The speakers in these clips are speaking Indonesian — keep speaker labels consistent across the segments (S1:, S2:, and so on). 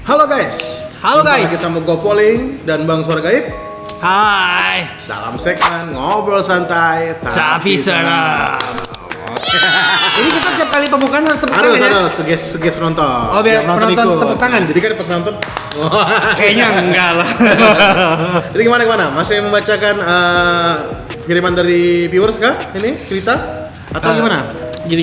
S1: Halo guys.
S2: Halo
S1: Jumpa
S2: guys.
S1: lagi sama gue Poling dan Bang Suara Gaib
S2: Hai.
S1: dalam segmen ngobrol santai
S2: Tapi seram. Ini kita tiap kali pembukaan harus tepuk tangan ya?
S1: Harus suges penonton.
S2: Oh, biar penonton
S1: ikut.
S2: tepuk tangan.
S1: Jadi kan pas nonton.
S2: Kayaknya enggak lah.
S1: Jadi gimana? Masih membacakan kiriman dari viewers kah? Ini cerita atau gimana?
S2: Gini.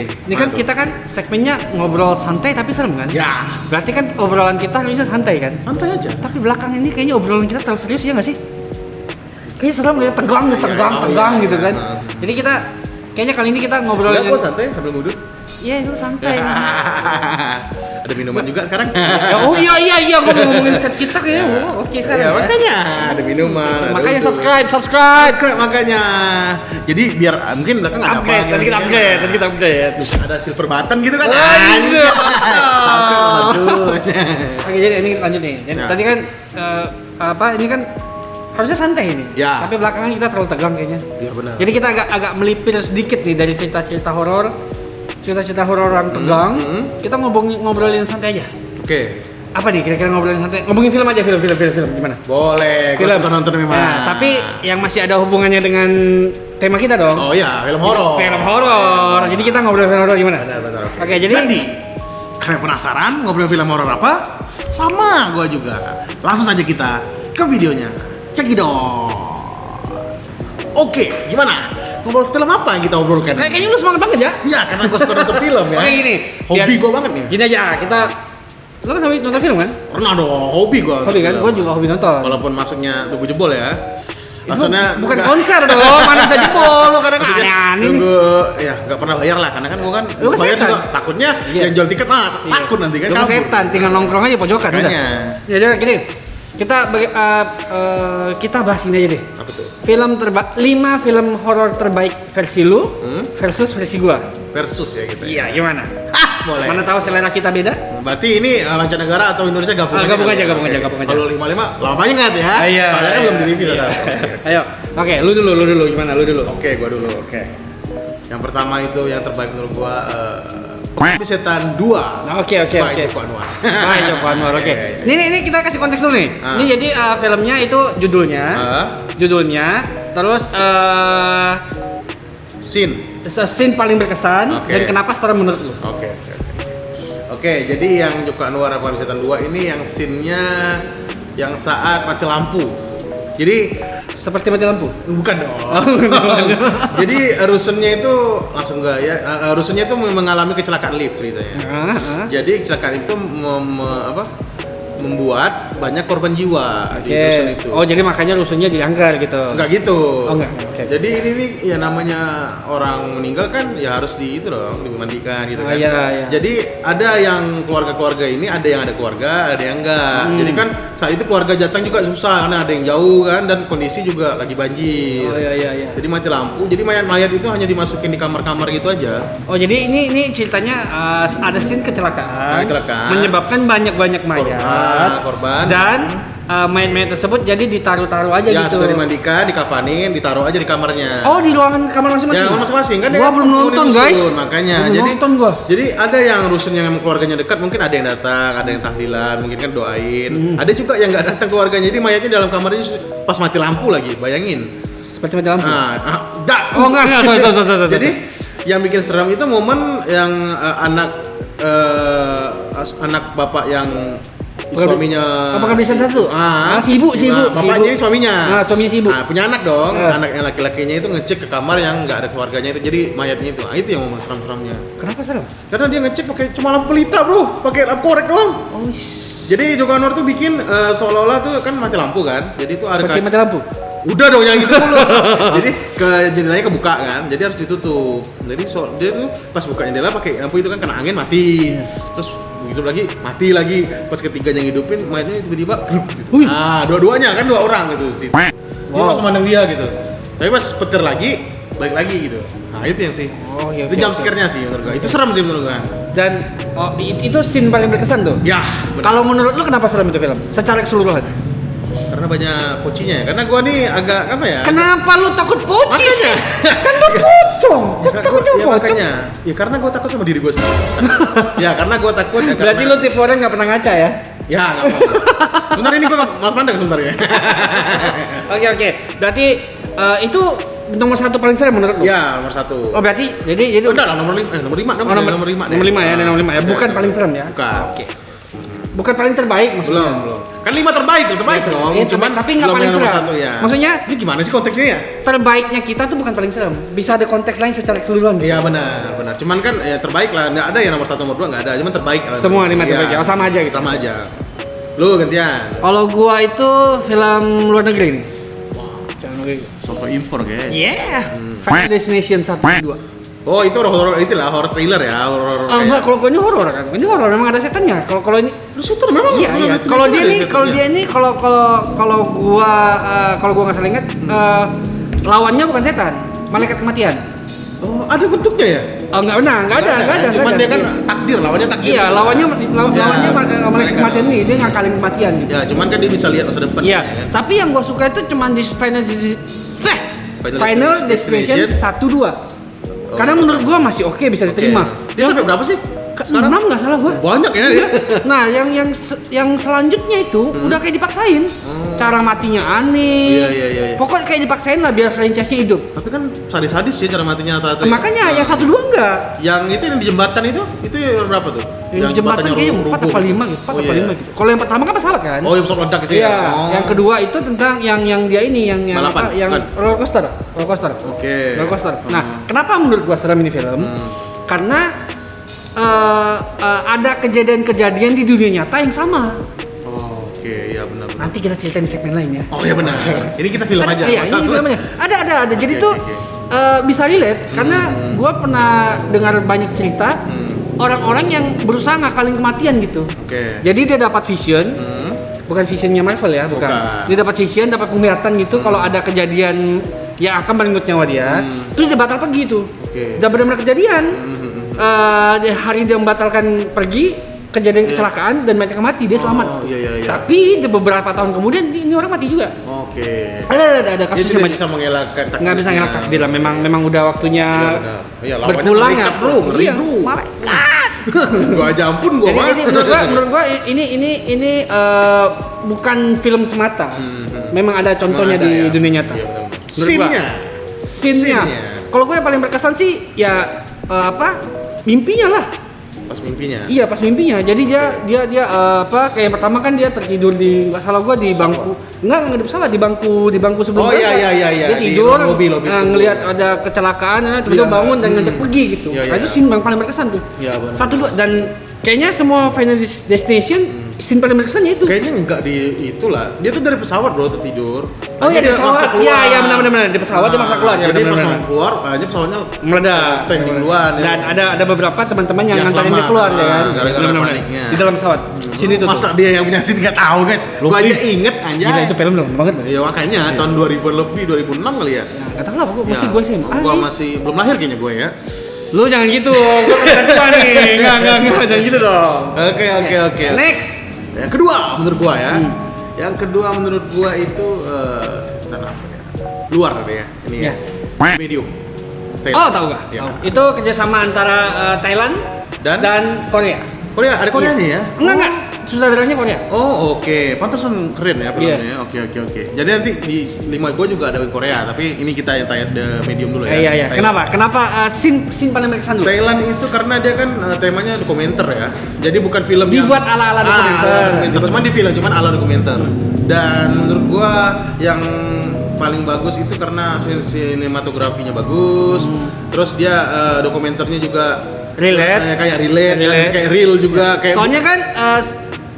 S2: Ini kan kita kan segmennya ngobrol santai tapi serem kan?
S1: Ya,
S2: Berarti kan obrolan kita harusnya santai kan?
S1: santai aja.
S2: Tapi belakang ini kayaknya obrolan kita terlalu serius ya nggak sih? Kayaknya serem ya, tegang
S1: iya,
S2: gitu kan?
S1: iya.
S2: Jadi kita kayaknya kali ini kita ngobrolin.
S1: Enggak, gue santai sambil ngudut.
S2: Iya itu santai.
S1: Ada minuman juga sekarang.
S2: Oh iya, gue mau ngomongin set kita kayaknya. Oke sekarang.
S1: Ya,
S2: Ya.
S1: makanya ada minuman. ada
S2: Makanya
S1: uduk.
S2: subscribe.
S1: Subscribe makanya. Jadi biar mungkin belakang ada apa?
S2: Tadi kita upgrade.
S1: Ada silver button gitu kan?
S2: Anjir.
S1: Subscribe.
S2: Oke, jadi ini lanjut nih. Jadi
S1: Ya.
S2: tadi kan ini kan harusnya santai ini.
S1: Ya.
S2: Tapi belakangan kita terlalu tegang kayaknya.
S1: Iya benar.
S2: Jadi kita agak melipir sedikit nih dari cerita-cerita horor. Cerita-cerita horor yang tegang. Kita ngobrolin santai aja.
S1: Oke.
S2: Apa nih kira-kira ngobrolin santai? Ngomongin film aja, film gimana?
S1: Boleh. Gue
S2: Film.
S1: suka nonton memang.
S2: Nah, tapi yang masih ada hubungannya dengan tema kita dong.
S1: Oh iya, film horor.
S2: Film horor. Jadi kita ngobrolin film horor gimana?
S1: Benar.
S2: Oke, jadi
S1: kalian penasaran ngobrol film horor apa? Sama gua juga. Langsung saja kita ke videonya. Cekidot. Oke, gimana? Ngobrol film apa yang kita obrolkan?
S2: kayaknya lu semangat banget ya.
S1: Iya, karena gua suka nonton film ya.
S2: Oke gini,
S1: Hobi gua banget nih.
S2: Gini aja, kita lo kan hobi nonton film kan?
S1: Pernah dong, hobi gua.
S2: Hobi kan?
S1: film.
S2: Gua juga hobi nonton.
S1: Walaupun masuknya tunggu jebol ya.
S2: Itu
S1: Maksudnya
S2: bukan
S1: nggak-
S2: konser dong, mana bisa jebol lo kadang
S1: Maksudnya
S2: aneh-aneh nih.
S1: nunggu, ya nggak pernah bayar lah, karena kan gua kan
S2: Lu kan
S1: bayar
S2: setan.
S1: juga takutnya
S2: Iya.
S1: yang jual tiket takut nanti kan
S2: Lu
S1: kabur.
S2: setan, tinggal nongkrong aja pojokan udah.
S1: Makanya.
S2: Ya udah gini, kita bahas ini aja deh.
S1: Apa tuh?
S2: 5 film horor terbaik versi lu versus versi gua.
S1: Versus ya gitu.
S2: Iya, gimana?
S1: Boleh.
S2: Mana tahu selera kita beda?
S1: Berarti ini mancanegara atau Indonesia gabung
S2: Gabung
S1: kali
S2: aja,
S1: ya?
S2: gabung
S1: Oke.
S2: aja.
S1: Kalau 55 lama ingat ya.
S2: Iya.
S1: Soalnya kan belum di-review
S2: Iya.
S1: tadi.
S2: Ayo, oke, lu dulu gimana? Lu dulu.
S1: Oke, gua dulu. Oke. Yang pertama itu yang terbaik menurut gua Pengabdi Setan 2.
S2: Oke.
S1: By Joko Anwar.
S2: Baik, Joko Anwar. Oke. Ini kita kasih konteks dulu nih.
S1: Ah.
S2: Ini jadi filmnya itu judulnya, terus scene paling berkesan
S1: Oke.
S2: dan kenapa serem menurut lu?
S1: Oke. Oke, jadi yang Joko Anwar Pengabdi Setan 2 ini yang scene-nya yang saat mati lampu. Jadi
S2: Seperti mati lampu.
S1: bukan dong. Jadi rusunnya itu langsung enggak ya? Rusunnya itu mengalami kecelakaan lift ceritanya. Jadi kecelakaan itu membuat banyak korban jiwa di rusun itu.
S2: Oh, jadi makanya rusunnya dilanggar gitu.
S1: Enggak gitu.
S2: Oh, enggak. Oke.
S1: Jadi ini nih ya namanya orang meninggal kan ya harus dimandikan gitu kan.
S2: Iya.
S1: Jadi ada yang keluarga-keluarga ini, ada yang ada keluarga, ada yang enggak. Jadi kan saat itu keluarga Jatang juga susah karena ada yang jauh kan dan kondisi juga lagi banjir.
S2: Oh iya.
S1: Jadi mati lampu. Jadi mayat-mayat itu hanya dimasukin di kamar-kamar gitu aja.
S2: Oh, jadi ini ceritanya ada scene kecelakaan,
S1: Kecelakaan.
S2: menyebabkan banyak mayat.
S1: Korban.
S2: Dan mayat-mayat tersebut jadi ditaruh-taruh aja
S1: Ya
S2: gitu.
S1: sudah dimandikan, dikafanin, ditaruh aja di kamarnya.
S2: Oh, di ruangan kamar masing-masing.
S1: Ya masing-masing kan.
S2: Gua
S1: ya,
S2: belum
S1: penghuni
S2: nonton,
S1: rusun,
S2: guys.
S1: Makanya.
S2: Belum nonton gua.
S1: Jadi ada yang rusun yang emang keluarganya dekat, mungkin ada yang datang, ada yang tahlilan, mungkin kan doain. Ada juga yang nggak datang keluarganya, jadi mayatnya dalam kamarnya pas mati lampu lagi, bayangin.
S2: Seperti mati lampu.
S1: Oh
S2: enggak, sorry.
S1: Jadi yang bikin serem itu momen yang anak bapak yang suaminya
S2: Apakah bisa satu? Si ibu.
S1: bapaknya ini suaminya.
S2: Suaminya si ibu.
S1: Nah, punya anak dong. Anak yang laki-lakinya itu ngecek ke kamar yang nggak ada keluarganya itu. Jadi mayatnya itu. Itu yang momen seram-seramnya.
S2: Kenapa serem?
S1: Karena dia ngecek pakai cuma lampu pelita, Bro. Pakai lampu korek doang.
S2: Oh,
S1: Jadi Joko Anwar tuh bikin seolah-olah tuh kan mati lampu kan. Jadi itu ada
S2: pakai mati lampu.
S1: Udah dong yang itu dulu. Jadi jendelanya kebuka kan. Jadi harus ditutup. Jadi dia tuh pas buka jendela pakai lampu itu kan kena angin mati. Terus begitu lagi mati lagi. Pas ketiganya ngidupin mayatnya tiba-tiba grup gitu. Dua-duanya kan 2 orang gitu sih. Dia langsung mandang dia gitu. Tapi pas petir lagi balik lagi gitu. Nah, itu yang sih.
S2: Oh, iya.
S1: Itu jump scare-nya sih menurut gua. Itu serem sih menurut gua.
S2: Dan itu scene paling berkesan tuh.
S1: Ya, benar.
S2: Kalau menurut lu kenapa serem itu film? Secara keseluruhan.
S1: Karena Karena banyak pocinya ya. Karena gua nih agak apa ya?
S2: Kenapa lu takut poci
S1: Makanya.
S2: sih? Kan lu pocong.
S1: Ya,
S2: Kok takut sama
S1: ya
S2: pocong?
S1: makanya. Ya karena gua takut sama diri gua sendiri. Ya karena gua takut. Ya,
S2: Berarti
S1: karena...
S2: lu tipe orang nggak pernah ngaca ya?
S1: Ya nggak apa-apa. Sebentar ini gua malas pandang sebentar ya.
S2: Oke. Berarti itu nomor 1 paling serem menurut lu?
S1: Ya nomor 1.
S2: Oh berarti jadi
S1: Oh, enggak lah nomor 5 nomor 5
S2: Oh, nomor 5 ya, ada nomor 5 ya. Bukan paling serem ya.
S1: Bukan.
S2: Oke. Bukan paling terbaik maksudnya.
S1: Belum. Kan 5 terbaik dong.
S2: Iya,
S1: Cuman
S2: tapi nggak
S1: belum
S2: paling
S1: yang nomor
S2: serem.
S1: 1 ya.
S2: Maksudnya
S1: Ini gimana sih konteksnya ya?
S2: terbaiknya kita tuh bukan paling serem. Bisa ada konteks lain secara keseluruhan.
S1: Iya benar. Cuman kan ya terbaik lah. Nggak ada yang nomor 1 nomor 2 nggak ada. Cuman terbaik lah.
S2: Semua 5 terbaik
S1: Iya.
S2: ya. Oh, sama aja gitu.
S1: Sama aja. Lu gantian.
S2: Kalau gua itu film luar negeri nih.
S1: Sosok impor guys.
S2: Yeah. Final Destination 1 2.
S1: Oh itu horror itulah horror thriller ya horror.
S2: Enggak, kalau ini horor kan. Ini horor memang ada setannya. Kalau ini
S1: Lu shooter memang.
S2: iya. Kalau dia nih kalau gua nggak salah ingat lawannya bukan setan, malaikat kematian.
S1: Oh ada bentuknya ya?
S2: Oh enggak ada.
S1: Cuman dia kan takdir lawannya takdir.
S2: Iya, lawannya
S1: Ya,
S2: malaikat kematian nih, dia ngakalin kematian gitu.
S1: Ya cuman kan dia bisa lihat masa depan.
S2: Iya,
S1: ya kan?
S2: tapi yang gua suka itu cuman di Final Destination 1 2. Karena menurut gua masih oke bisa diterima.
S1: Dia sampai berapa sih?
S2: Sekarang 6 nggak salah gua.
S1: Banyak ya dia.
S2: Nah, yang selanjutnya itu udah kayak dipaksain. Cara matinya aneh.
S1: Iya.
S2: Pokoknya kayak dipaksain lah biar franchise-nya hidup.
S1: Tapi kan sadis-sadis sih cara matinya rata-rata.
S2: Makanya yang 1 2 enggak.
S1: Yang itu yang di jembatan itu yang berapa tuh?
S2: Yang jembatan kayaknya 4 apa 5 gitu. 4 apa 5 gitu. Kalau yang pertama kan pesawat kan?
S1: Oh, yang pesawat ledak itu
S2: Iya,
S1: ya. Oh.
S2: yang kedua itu tentang yang dia ini yang
S1: Balapan,
S2: apa? Yang
S1: kan?
S2: roller coaster.
S1: Oke.
S2: Roller coaster. Nah, kenapa menurut gua serem ini film? Karena ada kejadian-kejadian di dunia nyata yang sama.
S1: Oh, oke, ya benar.
S2: Nanti kita ceritain di segmen lain ya.
S1: Oh ya benar. Ini kita film aja.
S2: Iya, ini filmnya. Ada. Jadi
S1: Oke,
S2: tuh
S1: oke.
S2: bisa relate karena gua pernah dengar banyak cerita orang-orang yang berusaha ngakalin kematian gitu.
S1: Oke.
S2: Jadi dia dapat vision, bukan visionnya Marvel ya, bukan. Dia dapat vision, dapat penglihatan gitu kalau ada kejadian yang akan merenggut nyawa dia, terus dia batal pergi tuh.
S1: Oke.
S2: Dan benar-benar kejadian. Hari dia membatalkan pergi, kejadian kecelakaan dan banyak yang mati, dia selamat.
S1: Iya.
S2: Tapi di beberapa tahun kemudian ini orang mati juga.
S1: Oke.
S2: Ada
S1: Dia
S2: kasusnya
S1: tidak
S2: banyak.
S1: bisa mengelakkan takdirnya.
S2: Nggak bisa ngelak takdir lah, memang udah waktunya
S1: Iya, lawannya
S2: berpulang ya,
S1: malaikat, bro. Ngeri,
S2: Iya,
S1: bro.
S2: malaikat.
S1: Gua aja ampun gua mah.
S2: Jadi menurut gua ini bukan film semata. Memang ada contohnya
S1: Memang ada,
S2: di
S1: ya.
S2: dunia nyata.
S1: Iya, benar.
S2: Menurut gua.
S1: Scene-nya.
S2: Scene-nya. Kalau gue yang paling berkesan sih ya mimpinya lah.
S1: Pas mimpinya.
S2: Iya pas mimpinya. Jadi dia kayak yang pertama kan dia tertidur di nggak salah gua di bangku. Enggak di pesawat di bangku sebelum
S1: Oh,
S2: berangkat.
S1: iya.
S2: Dia
S1: Di
S2: tidur
S1: lobby.
S2: ngelihat ada kecelakaan tiba-tiba
S1: Iya.
S2: bangun dan ngajak pergi gitu.
S1: Iya,
S2: Nah,
S1: iya.
S2: itu scene yang paling berkesan tuh.
S1: Iya, benar.
S2: 1 2 dan kayaknya semua Final Destination scene paling berkesannya itu.
S1: Kayaknya enggak di itulah. Dia tuh dari pesawat bro tertidur.
S2: Oh iya di pesawat. Iya benar di pesawat dia maksa keluar ya.
S1: Jadi pas
S2: benar.
S1: mau keluar aja pesawatnya
S2: Meledak.
S1: landing duluan. ya.
S2: Dan ada beberapa teman-teman yang
S1: Yang
S2: ngantarin dia
S1: selamat.
S2: keluar ya kan.
S1: Gara-gara
S2: Benar-benar.
S1: paniknya.
S2: Di dalam pesawat. Sini tuh.
S1: Masa dia yang punya scene nggak tahu guys? Gua aja inget anjay.
S2: Gila itu film dong banget.
S1: Ya makanya tahun 2000 lebih 2006 kali ya.
S2: Enggak tahu lah, masih
S1: Ya,
S2: gue SMA.
S1: Gua masih belum lahir kayaknya gue ya.
S2: Lu jangan gitu, gue kan tua nih. Enggak, jangan gitu dong.
S1: Oke.
S2: Next.
S1: Yang kedua menurut gua ya. Yang kedua menurut gua itu sekitar apa ya? Luar ya. Ini ya. Medium.
S2: Oh, tahu gak?
S1: Ya.
S2: Tahu. Itu kerjasama antara Thailand dan Korea.
S1: Korea, ada Korea
S2: Iya.
S1: nih ya?
S2: Enggak. Sutradaranya Korea.
S1: Oh oke, pantesan keren ya filmnya. Oke. Jadi nanti di 5 gua juga ada Korea, tapi ini kita yang tayang the medium dulu ya.
S2: Iya.
S1: Thailand.
S2: Kenapa scene paling berkesan dulu?
S1: Thailand itu karena dia kan temanya dokumenter ya. Jadi bukan film
S2: Dibuat ala-ala dokumenter.
S1: ala dokumenter. Cuman di film, cuman ala dokumenter. Dan menurut gua yang paling bagus itu karena sinematografinya bagus. Terus dia dokumenternya juga
S2: Relate.
S1: kayak relate. Dan kayak real juga kayak
S2: Soalnya kan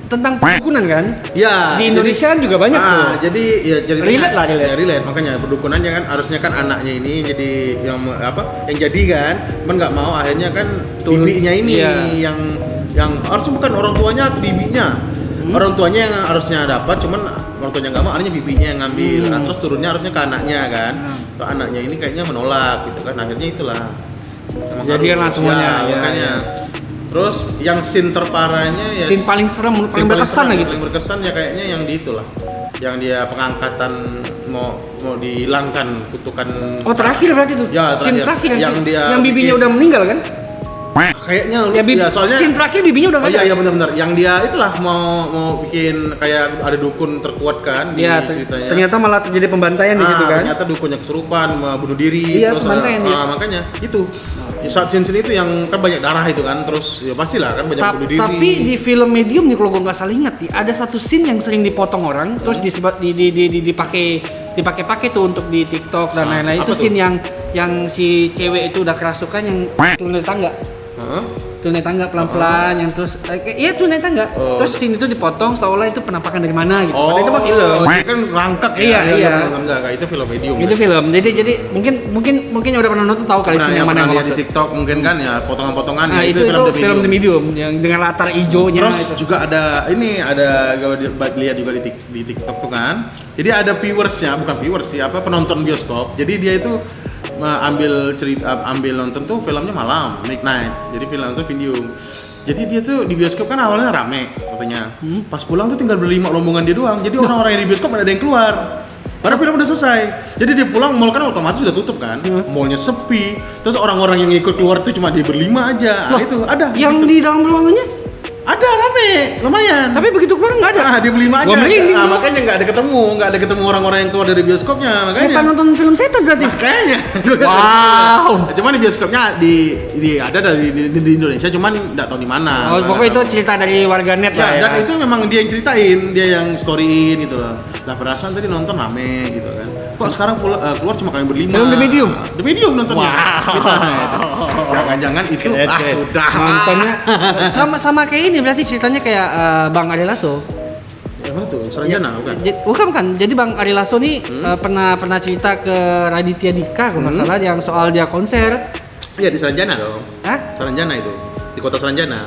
S2: tentang perdukunan kan?
S1: ya,
S2: Di Indonesia kan juga banyak tuh.
S1: Jadi ya jadi
S2: Relate lah, relate.
S1: Ya, relate. Makanya perdukunannya kan harusnya kan anaknya ini jadi yang jadi kan, cuman nggak mau akhirnya kan
S2: Turun.
S1: bibinya ini
S2: Iya.
S1: yang harusnya bukan orang tuanya atau bibinya. Orang tuanya yang harusnya dapat, cuman orang tuanya nggak mau, akhirnya bibinya yang ngambil. Nah, terus turunnya harusnya ke anaknya kan. Kalau anaknya ini kayaknya menolak gitu kan. Akhirnya itulah. Emang
S2: Jadikan
S1: harus-
S2: semuanya,
S1: ya,
S2: ya,
S1: makanya. Terus yang scene terparahnya ya
S2: Scene paling serem, paling
S1: scene
S2: berkesan
S1: serem,
S2: lah gitu.
S1: paling berkesan ya kayaknya yang di itulah Yang dia pengangkatan mau dihilangkan kutukan.
S2: Oh terakhir berarti tuh?
S1: Ya,
S2: Scene terakhir
S1: yang dia
S2: yang bibinya
S1: bikin.
S2: udah meninggal kan?
S1: Kayaknya
S2: Ya,
S1: soalnya
S2: scene terakhir bibinya udah
S1: oh
S2: nggak ada.
S1: iya benar-benar. Yang dia itulah mau bikin kayak ada dukun terkuat kan di
S2: Iya,
S1: ceritanya.
S2: ternyata malah terjadi pembantaian di situ kan?
S1: Ternyata dukunnya kesurupan, mau bunuh diri,
S2: Iya,
S1: terus
S2: pembantaian dia.
S1: makanya itu. Di saat scene itu yang kan banyak darah itu kan, terus ya pastilah kan banyak bunuh diri.
S2: Tapi di film Medium nih kalau gue nggak salah ingat nih, ada satu scene yang sering dipotong orang, terus dipakai tuh untuk di TikTok dan lain-lain. Itu
S1: apa
S2: scene yang si cewek itu udah kerasukan yang turun dari tangga. Turun dari tangga pelan-pelan yang terus iya turun dari tangga. Terus scene itu dipotong seolah itu penampakan dari mana gitu. Padahal itu mah film.
S1: Itu kan rangkak
S2: Iya, iya.
S1: Enggak, itu film Medium.
S2: Itu film. Jadi mungkin yang udah pernah nonton tahu kali scene yang mana yang
S1: lihat
S2: maksud.
S1: di TikTok mungkin kan ya potongan-potongan
S2: Nah,
S1: ya,
S2: itu film The Medium yang dengan latar hijaunya
S1: Terus
S2: itu.
S1: juga ada gue lihat juga di TikTok tuh kan. Jadi ada viewersnya, bukan viewers sih, penonton bioskop. Jadi dia itu ambil nonton tuh filmnya malam, midnight. Jadi film itu video. Jadi dia tuh di bioskop kan awalnya rame katanya. Pas pulang tuh tinggal berlima rombongan dia doang. Jadi orang-orang yang di bioskop ada yang keluar. Padahal film udah selesai. Jadi dia pulang, mall kan otomatis sudah tutup kan. Mallnya sepi. Terus orang-orang yang ikut keluar tuh cuma dia berlima aja. Nah, itu ada.
S2: Yang
S1: gitu.
S2: di dalam ruangannya
S1: Ada rame, lumayan.
S2: tapi begitu keluar nggak ada.
S1: Dia berlima aja.
S2: Gua merinding.
S1: Makanya nggak ada ketemu orang-orang yang keluar dari bioskopnya. Makanya.
S2: Setan nonton film setan berarti.
S1: Makanya.
S2: Wow.
S1: Cuman di bioskopnya ada di Indonesia, cuman nggak tahu di mana.
S2: Oh, pokoknya itu cerita dari warganet
S1: Ya,
S2: lah ya.
S1: dan itu memang dia yang ceritain, dia yang storyin gitu loh. Lah perasaan tadi nonton rame gitu kan. Kok sekarang keluar cuma kami berlima.
S2: Film The Medium?
S1: The Medium nontonnya.
S2: Wow.
S1: Jangan-jangan itu sudah.
S2: Nontonnya sama kayak ini berarti ceritanya kayak Bang Ari Lasso.
S1: Yang mana tuh? Saranjana bukan?
S2: Bukan. Jadi Bang Ari Lasso nih pernah cerita ke Raditya Dika kalau nggak salah yang soal dia konser.
S1: Iya di Saranjana dong.
S2: Hah?
S1: Saranjana itu. Di kota Saranjana.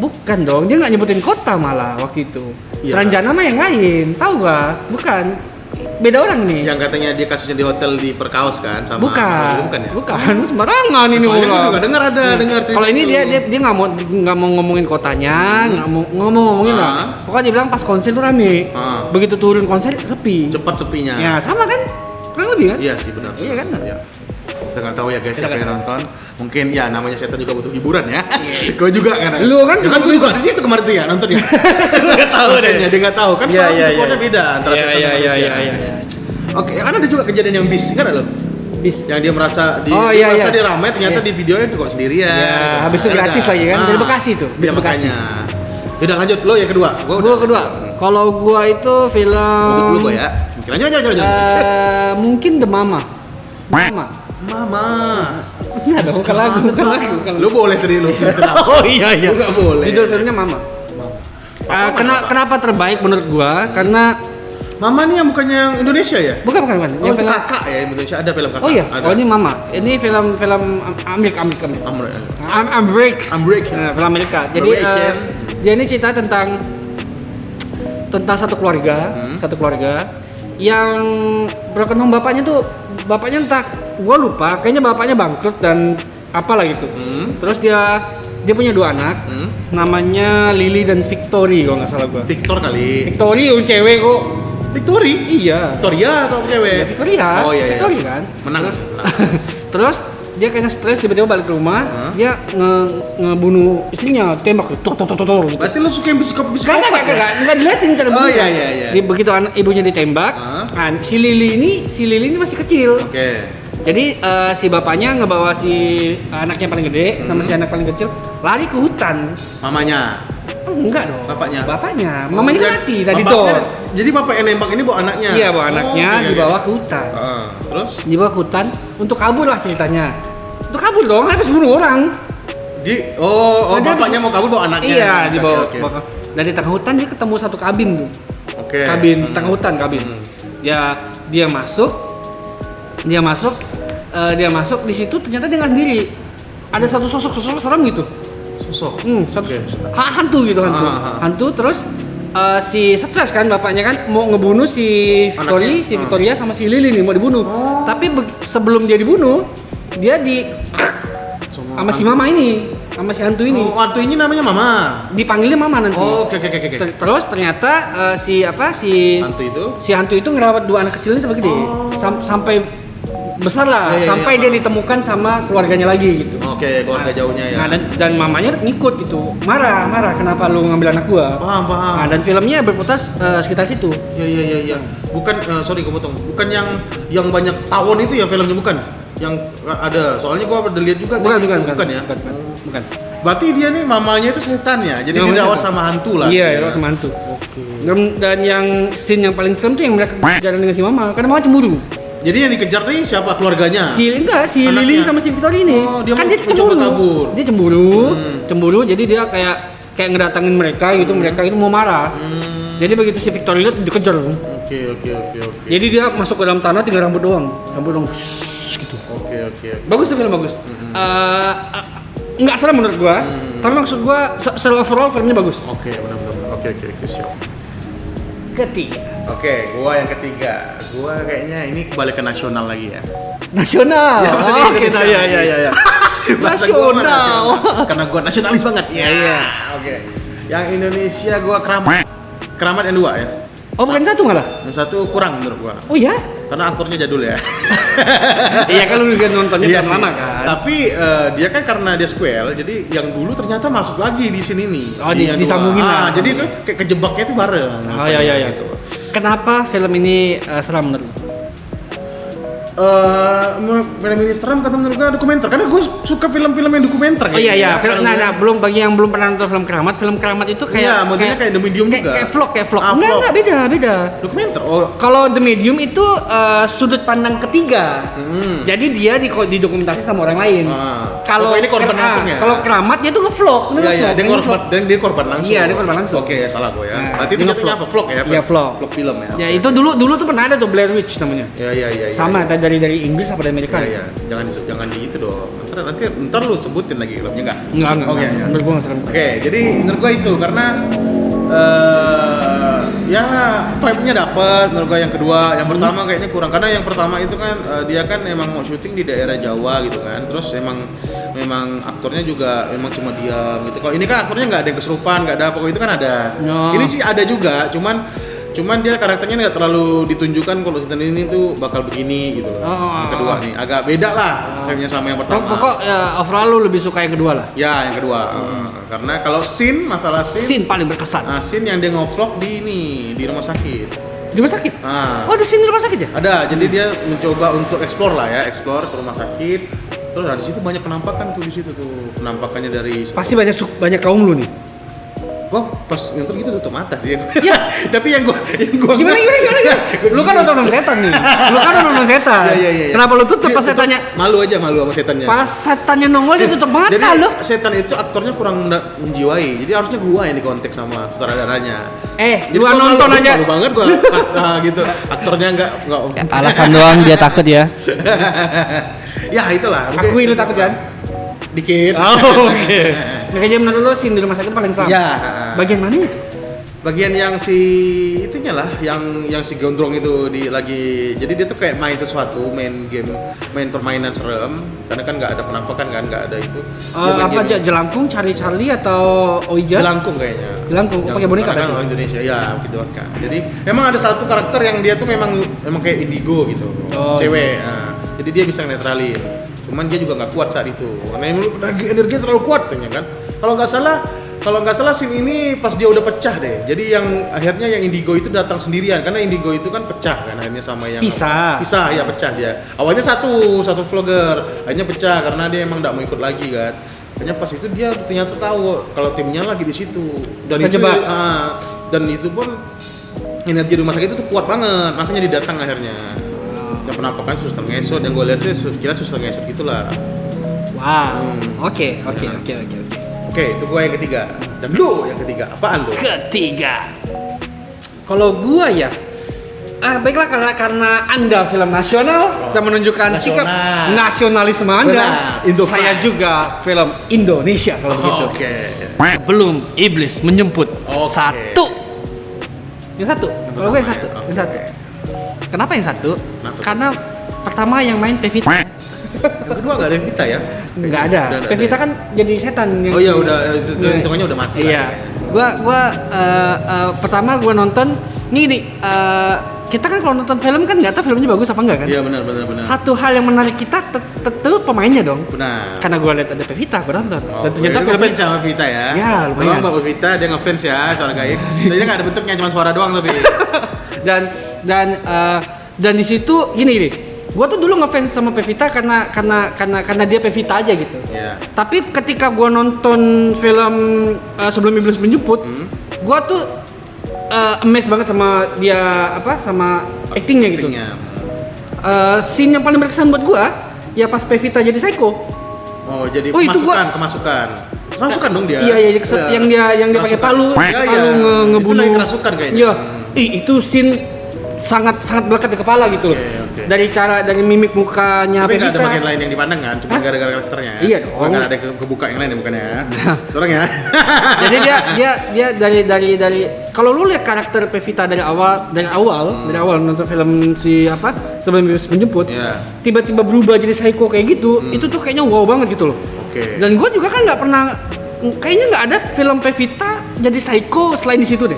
S2: Bukan dong, dia nggak nyebutin kota malah waktu itu.
S1: Iya.
S2: Saranjana mah yang lain, tahu gak? Bukan. Beda orang nih.
S1: Yang katanya dia kasusnya di hotel di Perkaos kan sama
S2: Bukan.
S1: bukan ya?
S2: Bukan, sembarangan ini
S1: Soalnya
S2: orang.
S1: gue juga dengar cerita.
S2: Kalau ini
S1: itu.
S2: dia nggak mau ngomongin kotanya, nggak mau ngomongin lah. Pokoknya dia bilang pas konser tuh rame. Begitu turun konser sepi.
S1: Cepat sepinya.
S2: Ya sama kan? Kurang lebih kan?
S1: Iya sih benar.
S2: Iya kan?
S1: Iya. Kita nggak tahu ya guys siapa yang nonton. Mungkin ya namanya setan juga butuh hiburan ya. Kau juga kan?
S2: Lu kan
S1: ya kan gue juga di situ kemarin tuh ya nonton ya.
S2: Nggak tahu deh.
S1: Dia nggak tahu kan
S2: Iya,
S1: soal
S2: iya,
S1: keluarnya
S2: iya.
S1: beda antara setan dan manusia.
S2: Iya.
S1: Oke, kan ada juga kejadian yang bis kan lo?
S2: Bis.
S1: Yang dia merasa
S2: Iya.
S1: dia ramai ternyata
S2: Iya.
S1: di videonya kok sendirian.
S2: Ya,
S1: gitu.
S2: habis itu
S1: Ada
S2: gratis
S1: nggak?
S2: lagi kan? Dari Bekasi tuh, bis
S1: Ya,
S2: Bekasi.
S1: makanya. Udah lanjut lo ya kedua.
S2: Gua kedua. Kalau gua itu film
S1: Untuk dulu gua ya. Lanjut.
S2: mungkin The Mama. Mama.
S1: Mama.
S2: Enggak dong, bukan lagu.
S1: Lu boleh tadi lu.
S2: Oh iya.
S1: Lu nggak boleh.
S2: Judul filmnya Mama. Kenapa terbaik menurut gua? Karena
S1: Mama nih yang bukannya yang Indonesia ya?
S2: bukan.
S1: Oh,
S2: Yang
S1: itu
S2: film
S1: kakak ya Indonesia ada film kakak.
S2: Oh iya.
S1: Ada.
S2: Oh ini Mama. Ini film Amerika.
S1: American.
S2: Film Amerika. Jadi
S1: American.
S2: dia ini cerita tentang satu keluarga, yang broken home bapaknya entah gua lupa, kayaknya bapaknya bangkrut dan apalah gitu. Terus dia punya dua anak, namanya Lily dan Victory kalau nggak salah gua.
S1: Victor kali.
S2: Victory yang cewek kok.
S1: Victory?
S2: Iya.
S1: Victoria atau cewek?
S2: Ya, Victoria.
S1: Oh iya.
S2: Victory kan.
S1: Menang.
S2: Terus dia kayaknya stres tiba-tiba balik ke rumah, dia ngebunuh istrinya, tembak gitu. Gitu.
S1: Berarti lu suka yang psikopat?
S2: Enggak diliatin cara
S1: Oh
S2: bunuhnya.
S1: iya.
S2: Begitu ibunya ditembak, kan si Lily ini masih kecil.
S1: Oke.
S2: Jadi si bapaknya ngebawa si anaknya paling gede sama si anak paling kecil lari ke hutan.
S1: Mamanya.
S2: Oh, enggak dong.
S1: Bapaknya.
S2: Mamanya kan mati tadi
S1: bapaknya-
S2: dor.
S1: Jadi bapak yang nembak ini bawa anaknya.
S2: Iya, bawa anaknya
S1: oke.
S2: dibawa ke hutan.
S1: Terus
S2: Dibawa ke hutan untuk kabur lah ceritanya. Untuk kabur dong, habis bunuh orang. Nah,
S1: bapaknya mau kabur bawa anaknya.
S2: Iya, dibawa.
S1: Oke.
S2: Dari tengah hutan dia ketemu satu kabin tuh.
S1: Oke.
S2: Tengah hutan kabin. Dia masuk di situ ternyata dia nggak sendiri. Ada satu sosok serem gitu.
S1: Sosok.
S2: Hantu gitu. Hantu terus si stres kan bapaknya kan mau ngebunuh si Victoria sama si Lily nih mau dibunuh. Tapi sebelum dia dibunuh dia sama si mama ini sama si hantu ini.
S1: Oh, hantu ini namanya Mama.
S2: Dipanggilnya Mama nanti.
S1: Oh, oke.
S2: Terus ternyata si hantu itu ngerawat 2 anak kecilnya sampai gede. Sampai besar lah, sampai dia ditemukan sama keluarganya lagi gitu.
S1: Oke, keluarga jauhnya ya.
S2: Nah, dan mamanya ngikut gitu. Marah, kenapa lu ngambil anak gua?
S1: Paham.
S2: Nah, dan filmnya berputar sekitar situ.
S1: Iya. Bukan sorry gue potong. Bukan yang banyak tawon itu ya filmnya, bukan? Yang ada. Soalnya gua udah lihat juga.
S2: Bukan
S1: ya.
S2: Bukan.
S1: Berarti dia nih mamanya itu setan ya. Jadi dia dirawat sama hantu lah.
S2: Iya, dirawat sama hantu.
S1: Oke.
S2: Dan yang scene yang paling serem tuh yang mereka jalan dengan si mama, karena mama cemburu.
S1: Jadi yang dikejar nih siapa, keluarganya?
S2: Si
S1: Anaknya.
S2: Lily sama si Victoria ini.
S1: Oh, dia
S2: Kan
S1: mau
S2: dia
S1: mencoba
S2: cemburu.
S1: kabur.
S2: Dia cemburu, jadi dia kayak ngedatangin mereka gitu, mereka itu mau marah. Jadi begitu si Victoria lihat dikejar.
S1: Oke.
S2: Jadi dia masuk ke dalam tanah tinggal rambut doang gitu.
S1: Oke.
S2: Bagus tuh film, bagus. Nggak serem menurut gua, tapi maksud gua secara overall filmnya bagus.
S1: Oke, benar-benar. Oke, siap.
S2: Ketiga.
S1: Oke, gua yang ketiga. Gua kayaknya ini kembali ke nasional lagi ya.
S2: Nasional.
S1: Ya, maksudnya Indonesia.
S2: Iya.
S1: Bahasa gua mah
S2: Nasional.
S1: Karena gua nasionalis banget. Iya. Oke. Yang Indonesia gua Keramat yang 2 ya.
S2: Oh, bukan satu malah?
S1: Yang 1 kurang menurut gua.
S2: Oh ya?
S1: Karena aktornya jadul ya.
S2: Iya kan lu juga nontonnya
S1: Iya
S2: lama kan.
S1: Tapi dia kan karena dia sequel, jadi yang dulu ternyata masuk lagi di sini nih.
S2: Oh,
S1: Yang
S2: disambungin
S1: dua.
S2: lah.
S1: Jadi itu kayak kejebaknya itu bareng.
S2: Oh iya.
S1: Gitu.
S2: Kenapa film ini seram menurut lu?
S1: Film ini serem kata menurut gue dokumenter, karena gue suka film-film yang dokumenter.
S2: Oh iya. Belum bagi yang belum pernah nonton film Keramat itu kayak.
S1: Iya, modelnya kayak The Medium juga.
S2: Kayak vlog.
S1: Ah,
S2: Enggak, beda.
S1: Dokumenter. Oh.
S2: Kalau The Medium itu sudut pandang ketiga. Jadi dia didokumentasi sama orang lain. Kalau
S1: ini korban langsung ya.
S2: Kalau Keramat dia tuh nge-vlog.
S1: Iya, dia korban langsung.
S2: Iya, dia korban langsung.
S1: Oke, salah gue ya.
S2: Nah,
S1: Berarti itu jatuhnya apa? Vlog ya?
S2: Iya, vlog
S1: film ya.
S2: Ya, itu dulu tuh pernah ada tuh Blair Witch namanya.
S1: Iya.
S2: Sama dari Inggris apa dari Amerika.
S1: Iya. Jangan di itu dong. Ntar lu sebutin lagi filmnya enggak?
S2: Enggak.
S1: Oke.
S2: Menurut gua nggak serem.
S1: Oke, jadi menurut gua itu karena ya vibe-nya dapet menurut gua yang kedua. Yang pertama kayaknya kurang karena yang pertama itu kan dia kan emang mau syuting di daerah Jawa gitu kan. Terus memang aktornya juga memang cuma diam gitu. Kalau ini kan aktornya nggak ada yang kesurupan, nggak ada pokoknya itu kan ada.
S2: No.
S1: Ini sih ada juga, cuman dia karakternya nggak terlalu ditunjukkan kalau setan ini tuh bakal begini gitu loh. Yang kedua nih agak beda lah filmnya sama yang pertama.
S2: Pokok overall lu lebih suka yang kedua lah.
S1: Ya yang kedua karena kalau masalah scene
S2: Paling berkesan.
S1: scene yang dia nge-vlog di rumah sakit.
S2: Di rumah sakit? Oh, ada scene di rumah sakit ya?
S1: Ada, jadi dia mencoba untuk explore ke rumah sakit. Terus di situ banyak penampakan tuh penampakannya dari.
S2: Pasti banyak kaum lu nih.
S1: Gua pas nonton gitu tutup mata sih.
S2: Ya.
S1: Tapi yang gua
S2: Gimana? Lu kan nonton setan nih.
S1: Iya.
S2: Kenapa lu tutup pas setannya?
S1: Malu sama setannya.
S2: Pas setannya nongol dia tutup mata
S1: Jadi,
S2: lu.
S1: setan itu aktornya kurang menjiwai. Jadi harusnya gua yang dikontak sama sutradaranya.
S2: Jadi
S1: Gua
S2: nonton aja.
S1: Malu banget gua gitu. Aktornya enggak.
S2: Alasan doang dia takut ya.
S1: Ya itulah.
S2: Aku lu takut kan?
S1: Dikit.
S2: Oke. Makanya menurut lu scene di rumah sakit paling seram.
S1: Iya.
S2: Bagian mananya?
S1: Bagian yang si itunya lah, yang si gondrong itu jadi dia tuh kayak main sesuatu, main permainan serem, karena kan nggak ada penampakan kan, nggak ada itu.
S2: Apa aja jelangkung, cari Charlie atau Ouija?
S1: Jelangkung kayaknya.
S2: Jelangkung, pakai boneka
S1: kan orang Indonesia ya, gitu kan. Jadi memang ada satu karakter yang dia tuh memang kayak indigo gitu, cewek. Nah, jadi dia bisa netralin. Cuman dia juga nggak kuat saat itu, karena energinya terlalu kuat kan. Kalau nggak salah scene ini pas dia udah pecah deh. Jadi yang akhirnya yang indigo itu datang sendirian, karena indigo itu kan pecah kan akhirnya sama yang
S2: pisah
S1: ya, pecah dia. Awalnya satu vlogger, akhirnya pecah karena dia emang nggak mau ikut lagi kan. Akhirnya pas itu dia ternyata tahu kalau timnya lagi di situ. Dan itu pun energi rumah sakit itu kuat banget, makanya dia datang akhirnya. Yang penampakan suster ngesot, yang gue lihat sih kira suster ngesot gitulah.
S2: Wow. Oke.
S1: Oke, itu gue yang ketiga. Dan lu yang ketiga, apaan tuh?
S2: Ketiga. Kalau gua ya, baiklah karena Anda film nasional dan menunjukkan sikap nasionalisme Anda. Saya juga film Indonesia kalau begitu.
S1: Oke.
S2: Belum iblis menjemput.
S1: Oke.
S2: Yang satu. Kalau gue yang satu. Kenapa yang satu? Karena pertama yang main Pevita.
S1: Yang kedua nggak ada Pevita ya?
S2: Nggak ada.
S1: Udah
S2: Pevita
S1: ya?
S2: kan jadi setan yang.
S1: Oh iya udah, hitungannya udah mati.
S2: Iya. Gua pertama gua nonton nih kita kan kalau nonton film kan nggak tahu filmnya bagus apa enggak kan?
S1: Iya benar.
S2: Satu hal yang menarik kita tentu pemainnya dong.
S1: Benar.
S2: Karena gua lihat ada Pevita, gua nonton.
S1: Oh,
S2: Dan ternyata
S1: filmnya
S2: filmnya
S1: sama Pevita ya.
S2: Ya, lumayan.
S1: Mbak Pevita dia ngefans ya soal gaib. Tapi dia nggak ada bentuknya, cuma suara doang tapi.
S2: dan di situ gini. Gua tuh dulu ngefans sama Pevita karena dia Pevita aja gitu.
S1: Iya.
S2: Tapi ketika gua nonton film Sebelum Iblis Menjemput, gua tuh amazed banget sama dia sama actingnya gitu. Scene yang paling berkesan buat gua ya pas Pevita jadi psycho.
S1: Oh, jadi
S2: itu
S1: kemasukan dong dia.
S2: Iya, yang dia pakai palu ngebunuh.
S1: Itu lagi kerasukan kayaknya.
S2: Iya. Itu scene sangat melekat di kepala gitu.
S1: Okay.
S2: Dari mimik mukanya
S1: Tapi nggak
S2: Pevita.
S1: ada bagian lain yang dipandang kan, cuma gara-gara karakternya.
S2: Iya dong.
S1: Nggak ada kebuka yang lain ya bukannya ya. Seorang ya.
S2: Jadi dia dari kalau lu lihat karakter Pevita dari awal nonton film Sebelum Iblis Menjemput, tiba-tiba berubah jadi psycho kayak gitu, itu tuh kayaknya wow banget gitu loh.
S1: Oke.
S2: Dan gue juga kan kayaknya nggak ada film Pevita jadi psycho selain di situ deh.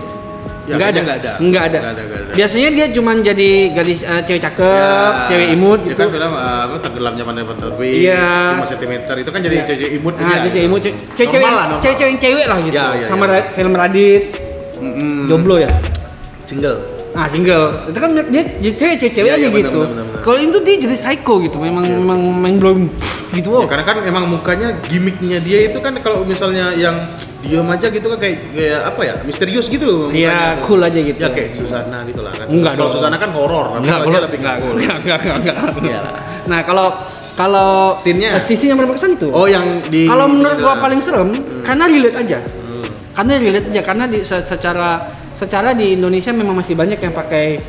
S1: Ya,
S2: nggak ada. Biasanya dia cuman jadi gadis cewek cakep, cewek imut gitu.
S1: Itu kan film Tenggelamnya Pantai Pantai.
S2: Iya.
S1: 5 cm itu kan jadi cewek imut
S2: Cewek imut, cewek lah gitu.
S1: Ya,
S2: sama film Radit, Jomblo ya. Single. Itu kan dia cewek aja gitu. Kalau itu dia jadi psycho gitu. Memang main blowing gitu.
S1: Ya, karena kan emang mukanya gimmicknya dia itu kan kalau misalnya yang diam aja gitu kan kayak apa ya, misterius gitu.
S2: Iya, cool aja gitu.
S1: Ya kayak Susana gitu lah kan.
S2: Enggak
S1: Kalau
S2: dong.
S1: Susana kan horor,
S2: Enggak. Nah, kalau
S1: scene-nya?
S2: sisi yang paling berkesan itu.
S1: Oh, yang di
S2: kalau menurut gua paling serem karena relate aja. Karena secara di Indonesia memang masih banyak yang pakai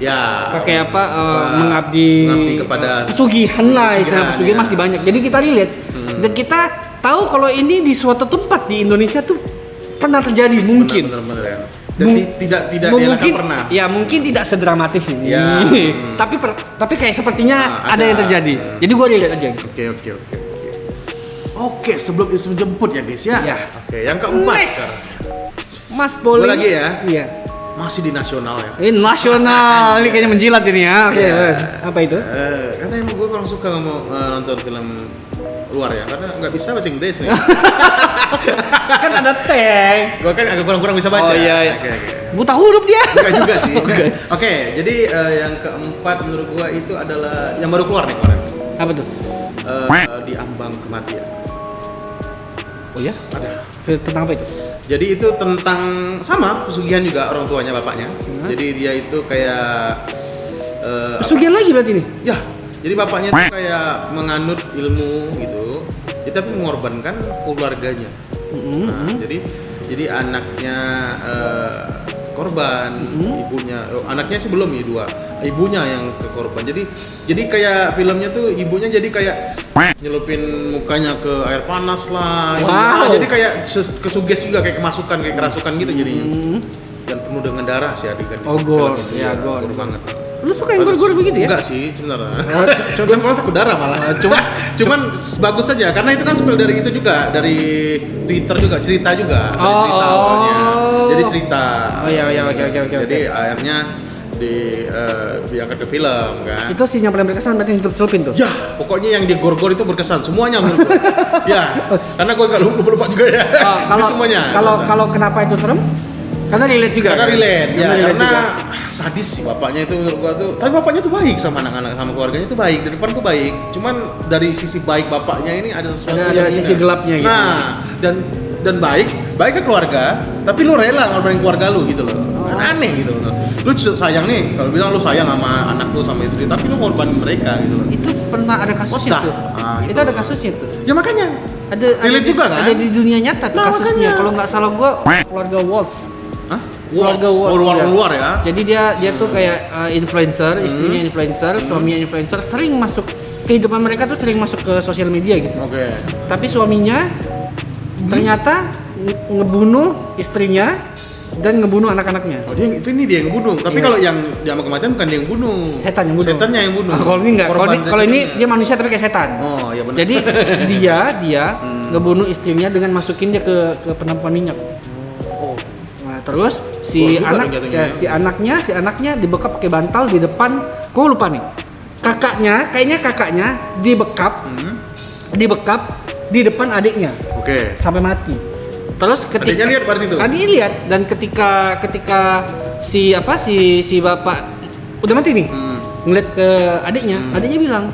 S2: mengabdi kepada pesugihan lah, istilah pesugihan masih banyak. Jadi kita relate dan kita tahu kalau ini di suatu tempat di Indonesia tuh pernah terjadi mungkin.
S1: Benar ya. Dan tidak dielakkan pernah.
S2: Ya mungkin tidak sedramatis ini.
S1: Ya.
S2: tapi kayak sepertinya ada yang terjadi. Jadi gua relate aja gitu.
S1: Oke, sebelum itu menjemput ya guys ya. Oke, yang keempat sekarang.
S2: Mas Bowling.
S1: Gua lagi ya.
S2: Iya.
S1: Masih di nasional ya.
S2: Ini nasional, ini kayaknya menjilat ini ya. Oke. Apa itu?
S1: Karena emang gue kurang suka nonton film luar ya, karena nggak bisa bahasa Inggris ya.
S2: Kan ada teks.
S1: Gue kan agak kurang bisa baca.
S2: Oh iya.
S1: Oke.
S2: Buta huruf dia.
S1: Enggak juga sih. Oke, jadi yang keempat menurut gue itu adalah yang baru keluar nih kemarin.
S2: Apa tuh?
S1: Di Ambang Kematian.
S2: Oh ya?
S1: Ada.
S2: Tentang apa itu?
S1: Jadi itu tentang sama pesugihan juga orang tuanya bapaknya. Jadi dia itu kayak
S2: pesugihan lagi berarti nih?
S1: Ya, jadi bapaknya tuh kayak menganut ilmu gitu, tapi mengorbankan keluarganya. Nah, jadi anaknya korban, ibunya, anaknya sih belum ya dua, ibunya yang ke korban. Jadi kayak filmnya tuh ibunya jadi kayak nyelupin mukanya ke air panas lah.
S2: Wow.
S1: Jadi kayak kesuges juga kayak kemasukan kayak kerasukan gitu jadinya. Dan penuh dengan darah sih adegan.
S2: Oh gore, ya
S1: gore banget.
S2: Lu suka yang gore-gore begitu ya?
S1: Enggak sih sebenarnya. Gue malah takut darah malah. Cuman bagus saja karena itu kan spill dari itu juga, dari Twitter juga, cerita juga, dari cerita awalnya. Jadi cerita.
S2: Oh iya oke.
S1: Jadi akhirnya diangkat ke film kan.
S2: Itu sih yang paling berkesan berarti celupin tuh.
S1: Ya, pokoknya yang di gor-gor itu berkesan semuanya menurut gue. Ya, karena gue enggak lupa juga ya. Semuanya.
S2: Kalau kenapa itu serem? Karena relate juga.
S1: Karena sadis sih bapaknya itu menurut gua tuh. Tapi bapaknya tuh baik sama anak-anak sama keluarganya tuh baik. Dari depan tuh baik. Cuman dari sisi baik bapaknya ini ada sesuatu
S2: ada sisi gelapnya gitu.
S1: Nah, dan baik ke keluarga, tapi lu rela ngorbanin keluarga lu gitu loh. Kan aneh gitu loh. Lu sayang nih, kalau bilang lu sayang sama anak lu sama istri, tapi lu ngorbanin mereka gitu loh.
S2: Itu pernah ada kasusnya tuh. Itu ada kasusnya tuh.
S1: Ya makanya.
S2: Relate juga kan? Ada di dunia nyata tuh kasusnya. Kalau nggak salah gua keluarga Waltz. Keluarga
S1: luar ya.
S2: Jadi dia tuh kayak influencer, istrinya influencer, suaminya influencer, sering masuk kehidupan mereka tuh sering masuk ke sosial media gitu.
S1: Oke.
S2: Tapi suaminya ternyata ngebunuh istrinya dan ngebunuh anak-anaknya.
S1: Oh dia yang bunuh. Tapi
S2: Iya.
S1: kalau yang Jama Kematian bukan dia yang bunuh.
S2: Setan yang bunuh.
S1: Setannya yang bunuh.
S2: Kalau ini enggak.
S1: Korban
S2: Kalau ini
S1: setannya.
S2: dia manusia tapi kayak setan.
S1: Oh iya benar.
S2: Jadi dia ngebunuh istrinya dengan masukin dia ke penampungan minyak.
S1: oh
S2: Nah, terus
S1: Gua juga dong jatuhnya.
S2: si anaknya dibekap pakai bantal di depan. Gue lupa nih. Kayaknya kakaknya dibekap di depan adiknya
S1: Oke.
S2: sampai mati. Terus ketika
S1: Adiknya lihat berarti itu?
S2: Adiknya lihat dan ketika si bapak udah mati nih. Ngeliat ke adiknya, adiknya bilang